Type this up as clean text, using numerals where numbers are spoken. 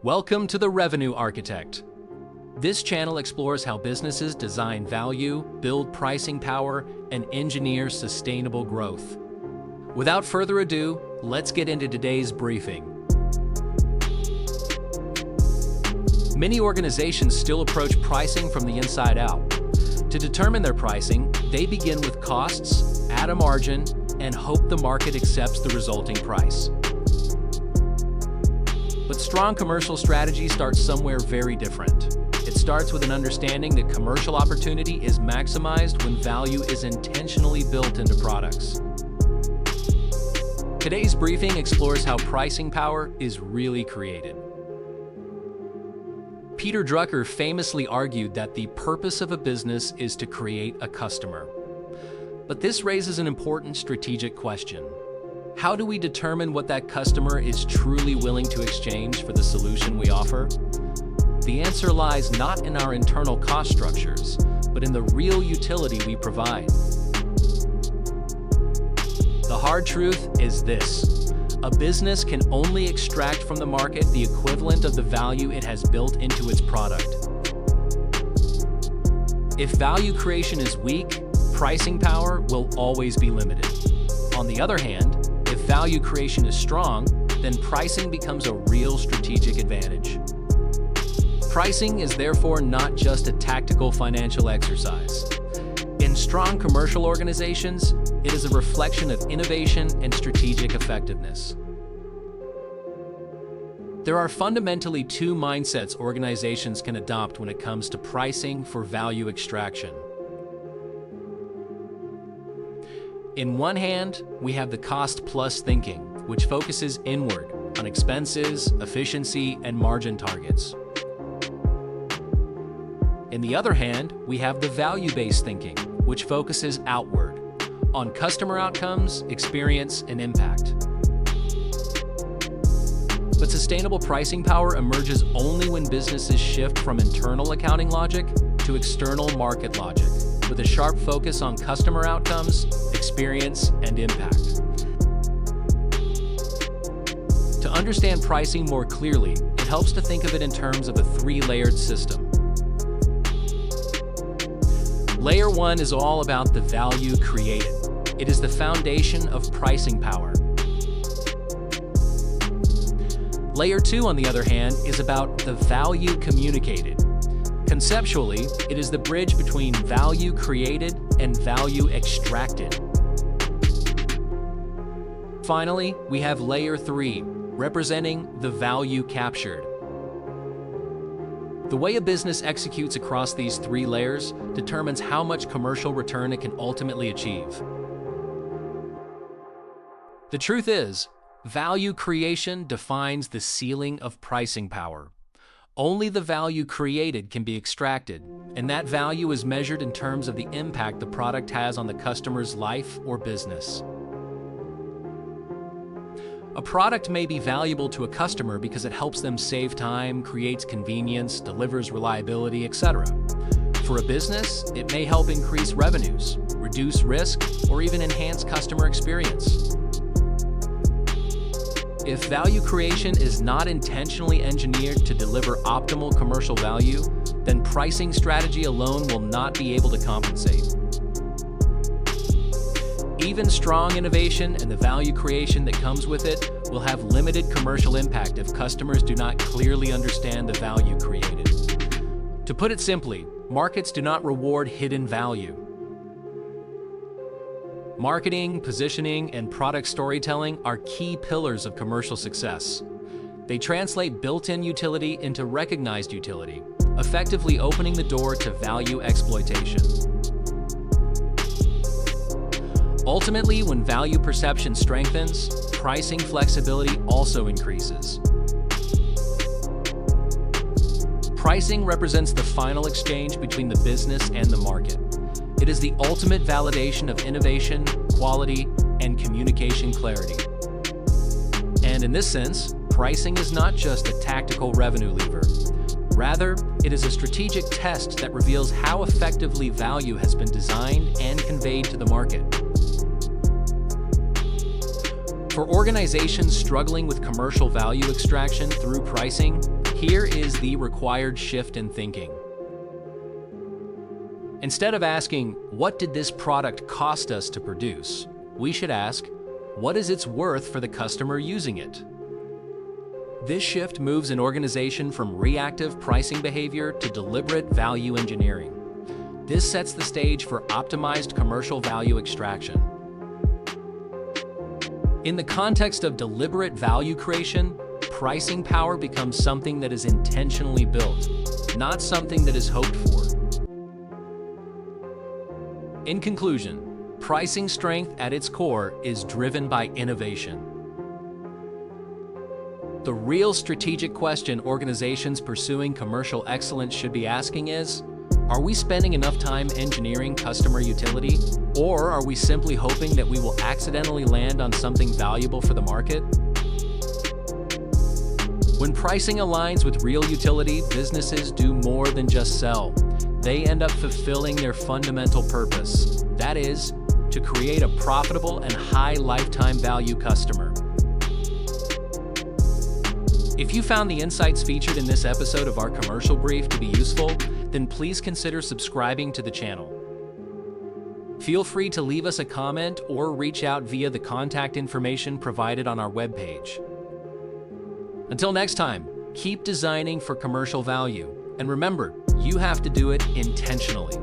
Welcome to the Revenue Architect. This channel explores how businesses design value, build pricing power, and engineer sustainable growth. Without further ado, let's get into today's briefing. Many organizations still approach pricing from the inside out. To determine their pricing, they begin with costs, add a margin, and hope the market accepts the resulting price. But strong commercial strategy starts somewhere very different. It starts with an understanding that commercial opportunity is maximized when value is intentionally built into products. Today's briefing explores how pricing power is really created. Peter Drucker famously argued that the purpose of a business is to create a customer. But this raises an important strategic question. How do we determine what that customer is truly willing to exchange for the solution we offer? The answer lies not in our internal cost structures, but in the real utility we provide. The hard truth is this: a business can only extract from the market the equivalent of the value it has built into its product. If value creation is weak, pricing power will always be limited. On the other hand, if value creation is strong, then pricing becomes a real strategic advantage. Pricing is therefore not just a tactical financial exercise. In strong commercial organizations, it is a reflection of innovation and strategic effectiveness. There are fundamentally two mindsets organizations can adopt when it comes to pricing for value extraction. In one hand, we have the cost-plus thinking, which focuses inward on expenses, efficiency, and margin targets. In the other hand, we have the value-based thinking, which focuses outward on customer outcomes, experience, and impact. But sustainable pricing power emerges only when businesses shift from internal accounting logic to external market logic, with a sharp focus on customer outcomes, experience, and impact. To understand pricing more clearly, it helps to think of it in terms of a three-layered system. Layer 1 is all about the value created. It is the foundation of pricing power. Layer 2, on the other hand, is about the value communicated. Conceptually, it is the bridge between value created and value extracted. Finally, we have Layer 3, representing the value captured. The way a business executes across these three layers determines how much commercial return it can ultimately achieve. The truth is, value creation defines the ceiling of pricing power. Only the value created can be extracted, and that value is measured in terms of the impact the product has on the customer's life or business. A product may be valuable to a customer because it helps them save time, creates convenience, delivers reliability, etc. For a business, it may help increase revenues, reduce risk, or even enhance customer experience. If value creation is not intentionally engineered to deliver optimal commercial value, then pricing strategy alone will not be able to compensate. Even strong innovation and the value creation that comes with it will have limited commercial impact if customers do not clearly understand the value created. To put it simply, markets do not reward hidden value. Marketing, positioning, and product storytelling are key pillars of commercial success. They translate built-in utility into recognized utility, effectively opening the door to value exploitation. Ultimately, when value perception strengthens, pricing flexibility also increases. Pricing represents the final exchange between the business and the market. It is the ultimate validation of innovation, quality, and communication clarity. And in this sense, pricing is not just a tactical revenue lever. Rather, it is a strategic test that reveals how effectively value has been designed and conveyed to the market. For organizations struggling with commercial value extraction through pricing, Here is the required shift in thinking. Instead of asking, what did this product cost us to produce? We should ask, what is its worth for the customer using it? This shift moves an organization from reactive pricing behavior to deliberate value engineering. This sets the stage for optimized commercial value extraction. In the context of deliberate value creation, pricing power becomes something that is intentionally built, not something that is hoped for. In conclusion, pricing strength at its core is driven by innovation. The real strategic question organizations pursuing commercial excellence should be asking is, are we spending enough time engineering customer utility, or are we simply hoping that we will accidentally land on something valuable for the market? When pricing aligns with real utility, businesses do more than just sell. They end up fulfilling their fundamental purpose. That is, to create a profitable and high lifetime value customer. If you found the insights featured in this episode of our commercial brief to be useful, then please consider subscribing to the channel. Feel free to leave us a comment or reach out via the contact information provided on our webpage. Until next time, keep designing for commercial value. And remember, you have to do it intentionally.